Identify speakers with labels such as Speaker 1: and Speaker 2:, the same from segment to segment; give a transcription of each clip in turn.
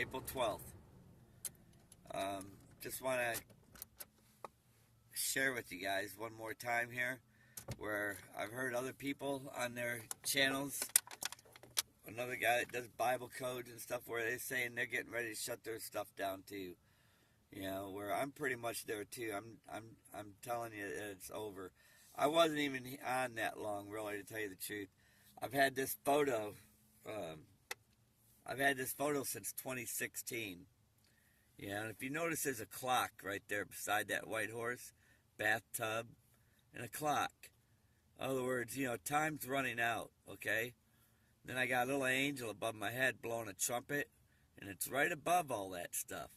Speaker 1: April 12th. Just want to share with you guys one more time here where I've heard other people on their channels, another guy that does Bible codes and stuff, where they're saying they're getting ready to shut their stuff down too. You know, where I'm pretty much there too. I'm telling you that it's over. I wasn't even on that long, really, to tell you the truth. I've had this photo. I've had this photo since 2016. Yeah, and if you notice, there's a clock right there beside that white horse, bathtub, and a clock. In other words, you know, time's running out. Okay. Then I got a little angel above my head blowing a trumpet, and it's right above all that stuff.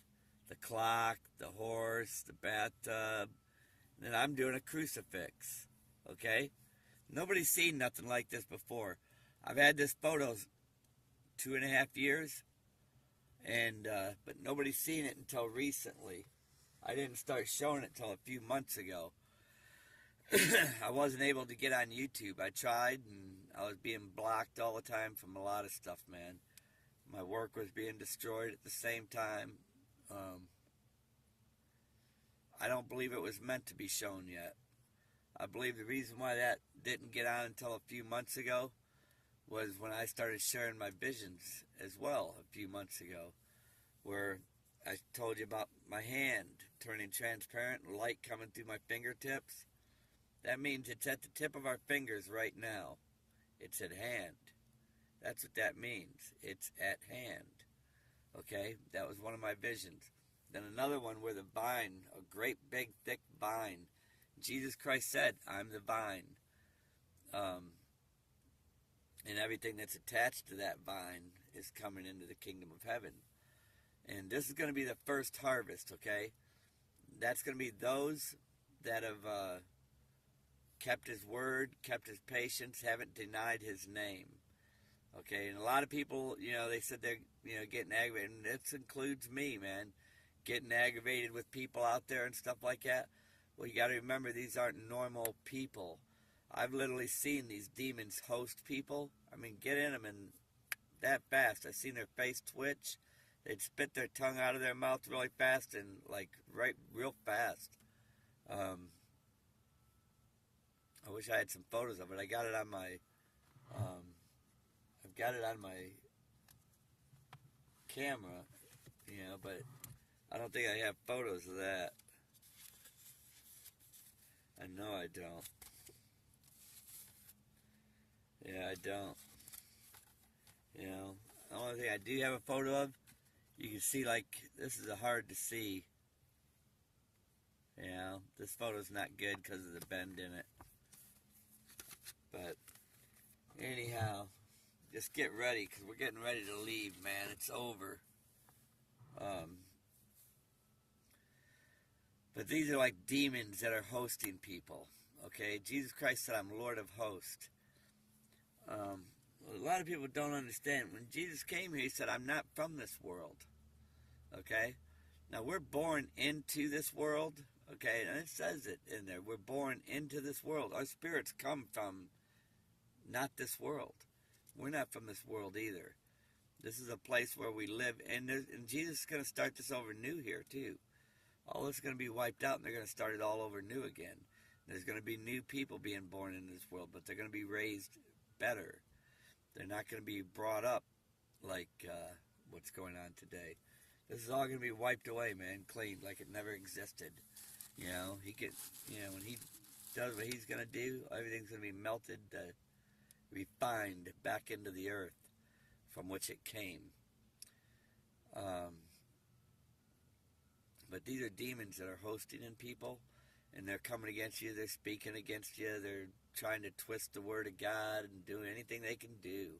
Speaker 1: The clock, the horse, the bathtub. And then I'm doing a crucifix. Okay? Nobody's seen nothing like this before. I've had this photo 2.5 years, and but nobody's seen it until recently. I didn't start showing it until a few months ago. I wasn't able to get on YouTube. I tried, and I was being blocked all the time from a lot of stuff, man. My work was being destroyed at the same time. I don't believe it was meant to be shown yet. I believe the reason why that didn't get on until a few months ago was when I started sharing my visions as well a few months ago, where I told you about my hand turning transparent and light coming through my fingertips. That means it's at the tip of our fingers right now. It's at hand. That's what that means. It's at hand. Okay? That was one of my visions. Then another one where the vine, a great big thick vine. Jesus Christ said, I'm the vine. And everything that's attached to that vine is coming into the kingdom of heaven. And this is going to be the first harvest, okay? That's going to be those that have kept his word, kept his patience, haven't denied his name. Okay, and a lot of people, you know, they said they're, you know, getting aggravated. And this includes me, man. Getting aggravated with people out there and stuff like that. Well, you got to remember, these aren't normal people. I've literally seen these demons host people. I mean, get in them and that fast. I've seen their face twitch. They'd spit their tongue out of their mouth really fast and like real fast. I wish I had some photos of it. I got it on my, I've got it on my camera, you know, but I don't think I have photos of that. I know I don't. Yeah, I don't. You know, the only thing I do have a photo of, you can see, like, this is hard to see. You know, this photo's not good because of the bend in it. But, anyhow, just get ready, because we're getting ready to leave, man. It's over. But these are like demons that are hosting people. Okay, Jesus Christ said, I'm Lord of hosts. A lot of people don't understand. When Jesus came here, he said, I'm not from this world. Okay? Now, we're born into this world. Okay? And it says it in there. We're born into this world. Our spirits come from not this world. We're not from this world either. This is a place where we live. And Jesus is going to start this over new here, too. All this is going to be wiped out, and they're going to start it all over new again. There's going to be new people being born into this world, but they're going to be raised better. They're not going to be brought up like what's going on today. This is all going to be wiped away, man, cleaned like it never existed. You know, when he does what he's going to do, everything's going to be melted, refined back into the earth from which it came. But these are demons that are hosting in people, and they're coming against you, they're speaking against you, they're trying to twist the word of God and do anything they can do.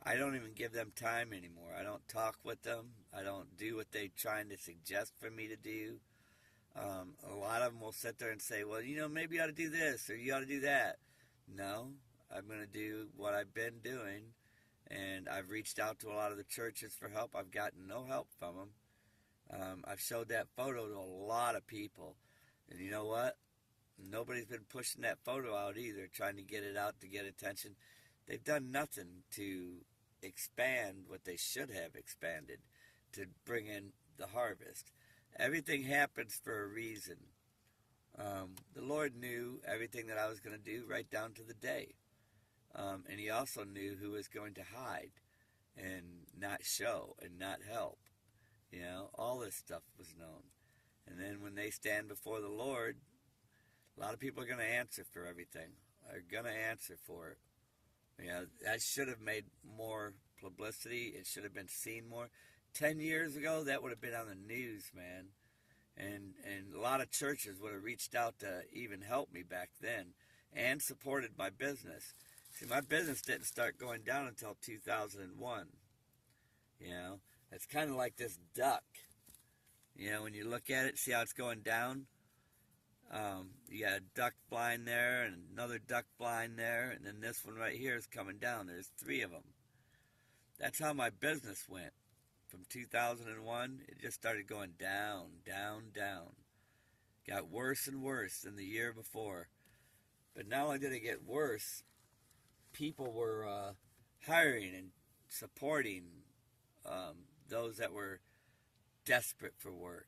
Speaker 1: I don't even give them time anymore. I don't talk with them. I don't do what they're trying to suggest for me to do. A lot of them will sit there and say, well, you know, maybe you ought to do this or you ought to do that. No, I'm going to do what I've been doing, and I've reached out to a lot of the churches for help. I've gotten no help from them. I've showed that photo to a lot of people, and you know what? Nobody's been pushing that photo out either, trying to get it out to get attention. They've done nothing to expand what they should have expanded. to bring in the harvest. Everything happens for a reason. The Lord knew everything that I was going to do right down to the day. And he also knew who was going to hide and not show and not help. You know, all this stuff was known. And then when they stand before the Lord, a lot of people are going to answer for everything. Are going to answer for it. You know, that should have made more publicity. It should have been seen more. 10 years ago, that would have been on the news, man. And a lot of churches would have reached out to even help me back then and supported my business. See, my business didn't start going down until 2001. You know, it's kind of like this duck. You know, when you look at it, see how it's going down? You got a duck blind there and another duck blind there, and then this one right here is coming down. There's 3 of them. That's how my business went. From 2001, it just started going down, down, down. Got worse and worse than the year before. But not only did it get worse, people were hiring and supporting those that were desperate for work,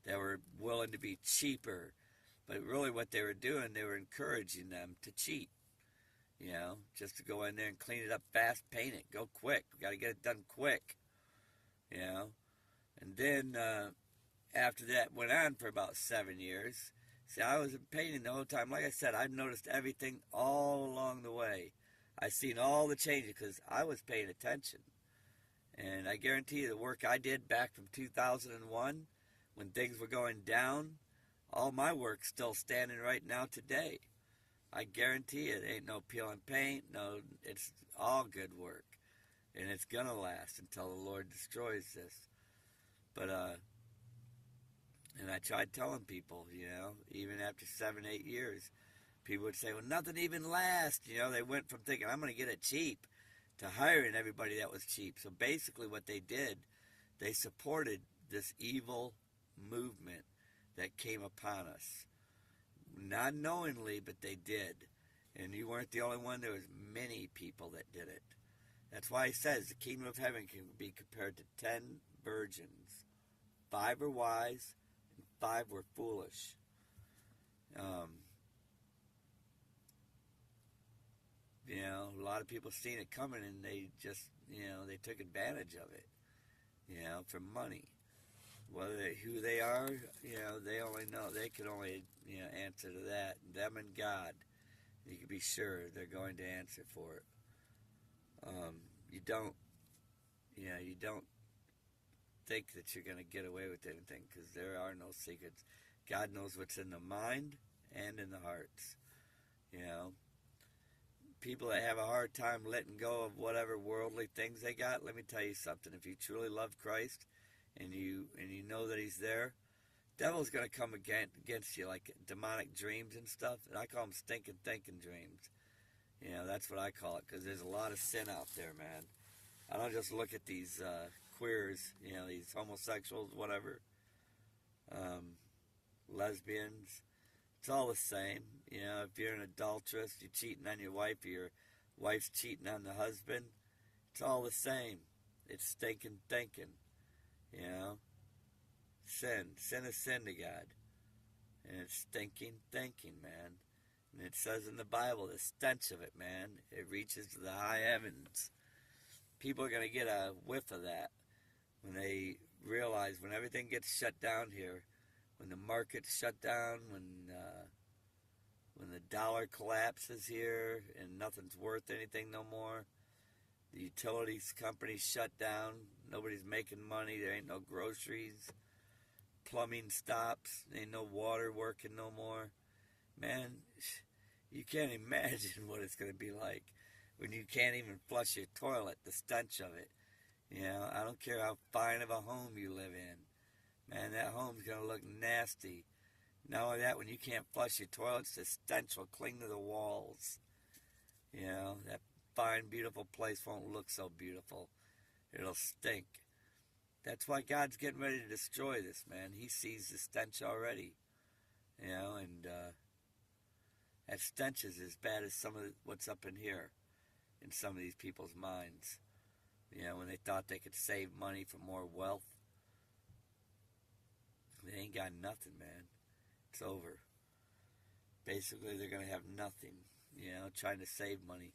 Speaker 1: that were willing to be cheaper. But really what they were doing, they were encouraging them to cheat. You know, just to go in there and clean it up fast, paint it, go quick. We got to get it done quick. You know, and then after that went on for about 7 years. See, I was painting the whole time. Like I said, I've noticed everything all along the way. I seen all the changes because I was paying attention. And I guarantee you the work I did back from 2001, when things were going down, all my work's still standing right now today. I guarantee it ain't no peeling paint, no, it's all good work. And it's going to last until the Lord destroys this. But, and I tried telling people, you know, even after 7, 8 years, people would say, well, nothing even lasts. You know, they went from thinking, I'm going to get it cheap, to hiring everybody that was cheap. So basically what they did, they supported this evil movement that came upon us. Not knowingly, but they did. And you weren't the only one. There was many people that did it. That's why he says the kingdom of heaven can be compared to 10 virgins. 5 were wise, and 5 were foolish. You know, a lot of people seen it coming, and they just, you know, they took advantage of it, you know, for money. Who they are, you know, they only know. They could only, you know, answer to that. Them and God. You can be sure they're going to answer for it. You don't think that you're going to get away with anything, because there are no secrets. God knows what's in the mind and in the hearts. You know, people that have a hard time letting go of whatever worldly things they got, let me tell you something. If you truly love Christ and you know that he's there, devil's going to come against you like demonic dreams and stuff. And I call them stinking thinking dreams. You know, that's what I call it, because there's a lot of sin out there, man. I don't just look at these queers, you know, these homosexuals, whatever, lesbians. It's all the same. You know, if you're an adulteress, you're cheating on your wife, or your wife's cheating on the husband, it's all the same. It's stinking thinking, you know. Sin is sin to God. And it's stinking thinking, man. And it says in the Bible, the stench of it, man, it reaches to the high heavens. People are going to get a whiff of that when they realize, when everything gets shut down here, when the market's shut down, when the dollar collapses here and nothing's worth anything no more, the utilities companies shut down, nobody's making money, there ain't no groceries, plumbing stops, ain't no water working no more. Man, you can't imagine what it's going to be like when you can't even flush your toilet, the stench of it. You know, I don't care how fine of a home you live in. Man, that home's going to look nasty. Not only that, when you can't flush your toilets, the stench will cling to the walls. You know, that fine, beautiful place won't look so beautiful. It'll stink. That's why God's getting ready to destroy this, man. He sees the stench already. You know, and that stench is as bad as some of what's up in here, in some of these people's minds. You know, when they thought they could save money for more wealth, They ain't got nothing, man. It's over. Basically, they're going to have nothing, trying to save money.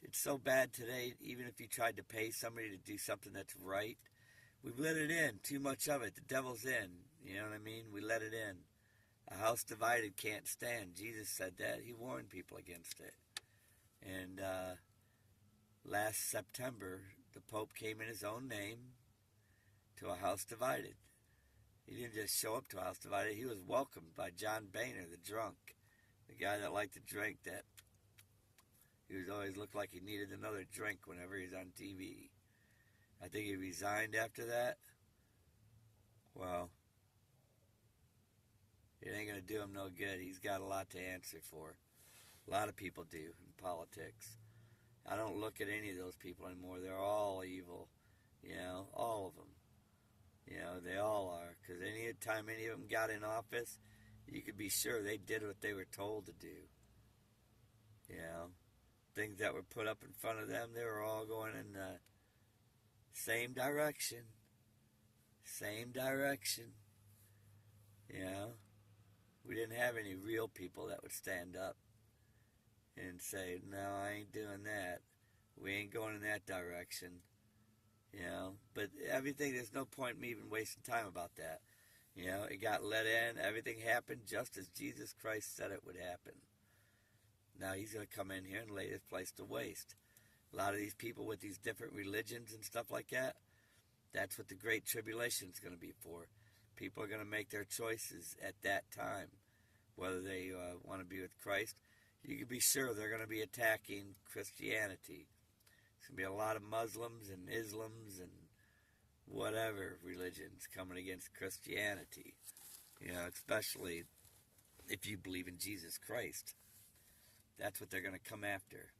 Speaker 1: It's so bad today, even if you tried to pay somebody to do something that's right, we've let it in, too much of it. The devil's in, you know what I mean? We let it in. A house divided can't stand. Jesus said that. He warned people against it. And last September, the Pope came in his own name to a house divided. He didn't just show up to a house divided. He was welcomed by John Boehner, the drunk, the guy that liked to drink. That he was always looked like he needed another drink whenever he's on TV. I think he resigned after that. Well, it ain't going to do him no good. He's got a lot to answer for. A lot of people do in politics. I don't look at any of those people anymore. They're all evil. All of them. They all are. Because any time any of them got in office, you could be sure they did what they were told to do. Things that were put up in front of them, they were all going in the same direction. Same direction. We didn't have any real people that would stand up and say, no, I ain't doing that. We ain't going in that direction. But everything, there's no point in me even wasting time about that. It got let in. Everything happened just as Jesus Christ said it would happen. Now he's going to come in here and lay this place to waste. A lot of these people with these different religions and stuff like that, that's what the Great Tribulation is going to be for. People are going to make their choices at that time, whether they want to be with Christ. You can be sure they're going to be attacking Christianity. There's going to be a lot of Muslims and Islams and whatever religions coming against Christianity. Especially if you believe in Jesus Christ. That's what they're going to come after.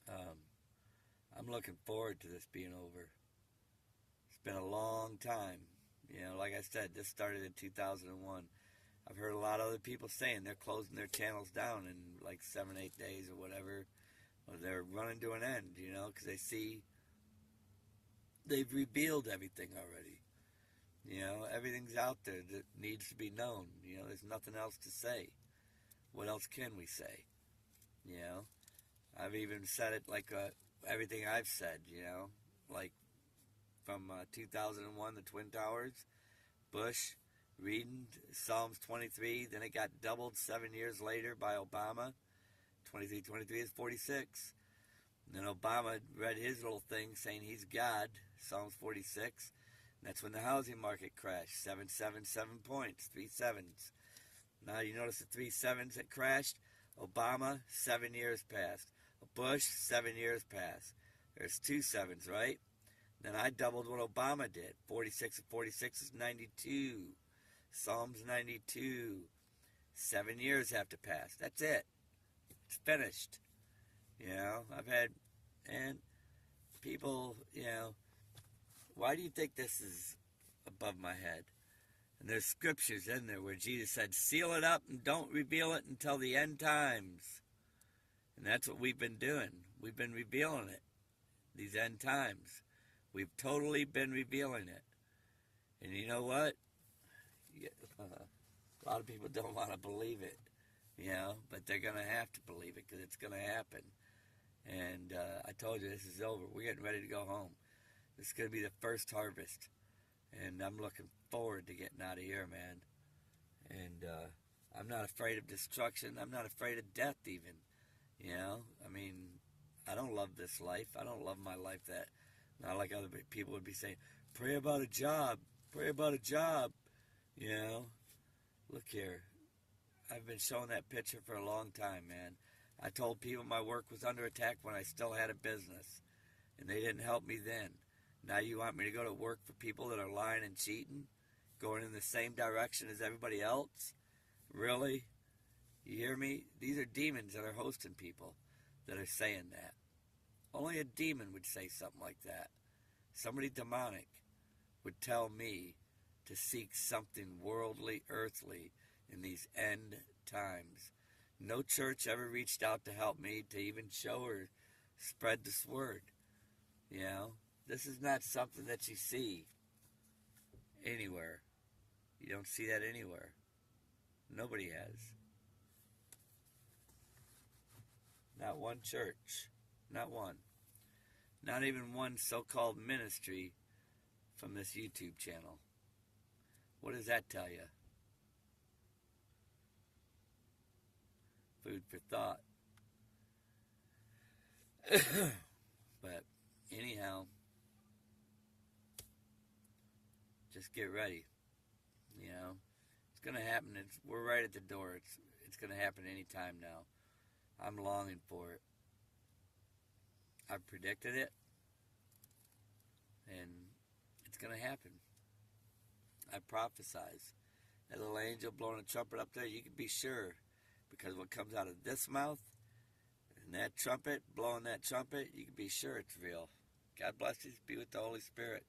Speaker 1: I'm looking forward to this being over. It's been a long time. Like I said, this started in 2001. I've heard a lot of other people saying they're closing their channels down in like 7-8 days or whatever. Or they're running to an end, because they see they've revealed everything already. Everything's out there that needs to be known. There's nothing else to say. What else can we say? I've even said it like everything I've said, like from 2001, the Twin Towers, Bush, reading Psalms 23, then it got doubled 7 years later by Obama. 23 is 46. And then Obama read his little thing saying he's God, Psalms 46. And that's when the housing market crashed, 777 points, 3 sevens. Now you notice the 3 sevens that crashed? Obama, 7 years passed. Bush, 7 years passed. There's 2 sevens, right? Then I doubled what Obama did. 46 and 46 is 92. Psalms 92. 7 years have to pass. That's it. It's finished. I've had, and people, why do you think this is above my head? And there's scriptures in there where Jesus said, seal it up and don't reveal it until the end times. And that's what we've been doing. We've been revealing it. These end times. We've totally been revealing it. And you know what? A lot of people don't want to believe it. But they're going to have to believe it because it's going to happen. And I told you, this is over. We're getting ready to go home. This is going to be the first harvest. And I'm looking forward to getting out of here, man. And I'm not afraid of destruction. I'm not afraid of death even. I mean, I don't love this life. I don't love my life that, not like other people would be saying, pray about a job. Pray about a job. Look here. I've been showing that picture for a long time, man. I told people my work was under attack when I still had a business. And they didn't help me then. Now you want me to go to work for people that are lying and cheating? Going in the same direction as everybody else? Really? You hear me? These are demons that are hosting people that are saying that. Only a demon would say something like that. Somebody demonic would tell me to seek something worldly, earthly in these end times. No church ever reached out to help me to even show or spread this word. This is not something that you see anywhere. You don't see that anywhere. Nobody has. Not one church. Not one. Not even one so-called ministry from this YouTube channel. What does that tell you? Food for thought. But anyhow, just get ready. You know, it's gonna happen. We're right at the door. It's gonna happen any time now. I'm longing for it. I've predicted it, and it's gonna happen. I prophesize. That little angel blowing a trumpet up there, you can be sure, because what comes out of this mouth and that trumpet, blowing that trumpet, you can be sure it's real. God bless you. Be with the Holy Spirit.